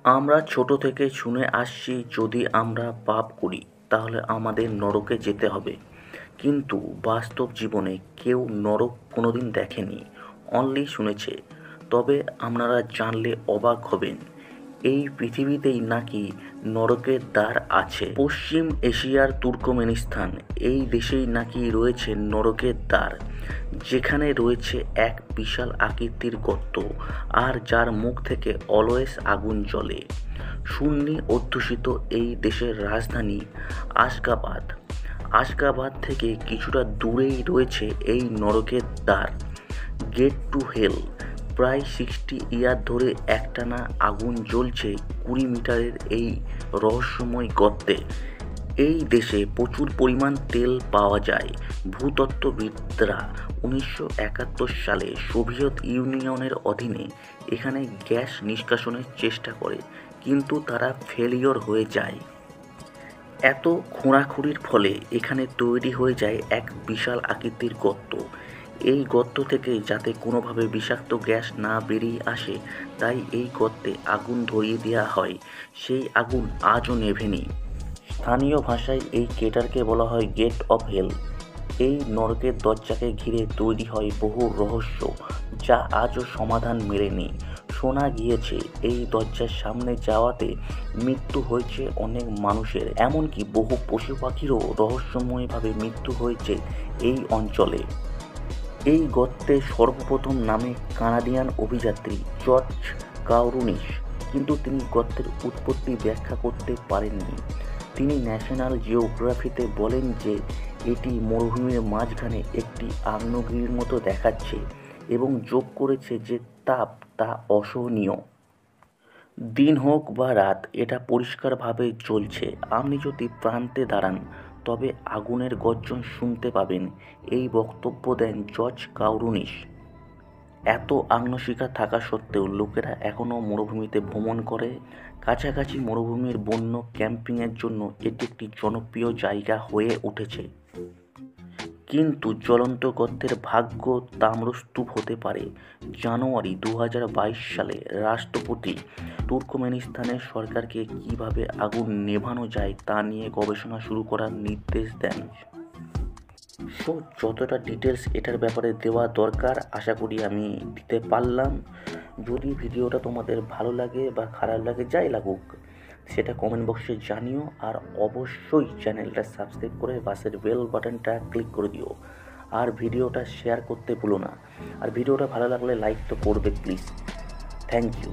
আমরা ছোট থেকে শুনে আসছি যদি আমরা পাপ করি তাহলে আমাদের নরকে যেতে হবে। কিন্তু বাস্তব জীবনে কেউ নরক কোনোদিন দেখেনি, অনলি শুনেছে। তবে আপনারা জানলে অবাক হবেন, এই পৃথিবীতেই নাকি নরকের দ্বার আছে। পশ্চিম এশিয়ার তুর্কমেনিস্তান এই দেশেই নাকি রয়েছে নরকের দ্বার, যেখানে রয়েছে এক বিশাল আকৃতির গর্ত আর যার মুখ থেকে অলওয়েজ আগুন জ্বলে। সুন্নি অধ্যুষিত এই দেশের রাজধানী আশগাবাদ। আশগাবাদ থেকে কিছুটা দূরেই রয়েছে এই নরকের দ্বার, গেট টু হেল। প্রায় 60 ইয়ার ধরে একটানা আগুন জ্বলছে 20 মিটারের এই রহস্যময় গর্তে। এই দেশে প্রচুর পরিমাণ তেল পাওয়া যায়। ভূতত্ত্ববিদরা 1971 সালে সোভিয়েত ইউনিয়নের অধীনে এখানে গ্যাস নিষ্কাশনের চেষ্টা করে, কিন্তু তারা ফেলিওর হয়ে যায়। এত খোঁড়াখুঁড়ির ফলে এখানে তৈরি হয়ে যায় এক বিশাল আকৃতির গর্ত। এই গর্ত থেকে যাতে কোনোভাবে বিষাক্ত গ্যাস না বেরিয়ে আসে, তাই এই গর্তে আগুন ধরিয়ে দেওয়া হয়। সেই আগুন আজও নেভেনি। স্থানীয় ভাষায় এই ক্রেটারকে বলা হয় গেট অফ হেল। এই নরকের দরজাকে ঘিরে তৈরি হয় বহু রহস্য, যা আজও সমাধান মেলেনি। শোনা গিয়েছে এই দরজার সামনে যাওয়াতে মৃত্যু হয়েছে অনেক মানুষের, এমনকি বহু পশু পাখিরও রহস্যময়ভাবে মৃত্যু হয়েছে এই অঞ্চলে। এই গর্তে সর্বপ্রথম নামে কানাডিয়ান অভিযাত্রী জর্জ কাউরুনিশ, কিন্তু তিনি গর্তের উৎপত্তি ব্যাখ্যা করতে পারেননি। তিনি ন্যাশনাল জিওগ্রাফিতে বলেন যে এটি মরুভূমির মাঝখানে একটি আগ্নেয়গিরির মতো দেখাচ্ছে, এবং যোগ করেছে যে তাপ তা অসহনীয়। দিন হোক বা রাত, এটা পরিষ্কারভাবে জ্বলছে। আপনি যদি প্রান্তে দাঁড়ান তবে আগুনের গর্জন শুনতে পাবেন, এই বক্তব্য দেন জর্জ কাউরুনিশ। এত আগ্নেয়শিখা থাকা সত্ত্বেও লোকেরা এখনও মরুভূমিতে ভ্রমণ করে। কাছাকাছি মরুভূমির বন্য ক্যাম্পিংয়ের জন্য এটি একটি জনপ্রিয় জায়গা হয়ে উঠেছে। কিন্তু জ্বলন্ত গর্তের ভাগ্য তাম্রস্তূপ হতে পারে। জানুয়ারি 2022 সালে রাষ্ট্রপতি তুর্কমেনিস্তানের সরকারকে কিভাবে আগুন নেভানো যায় তা নিয়ে গবেষণা শুরু করার নির্দেশ দেন। সো যতটা ডিটেলস এটার ব্যাপারে দেওয়া দরকার আশা করি আমি দিতে পারলাম। যদি ভিডিওটা তোমাদের ভালো লাগে বা খারাপ লাগে, যাই লাগুক, সেটা কমেন্ট বক্সে জানিও। আর অবশ্যই চ্যানেলটা সাবস্ক্রাইব করে পাশের বেল বাটনটা ক্লিক করে দিও। আর ভিডিওটা শেয়ার করতে ভুলো না। আর ভিডিওটা ভালো লাগলে লাইক তো করবে প্লিজ। Thank you.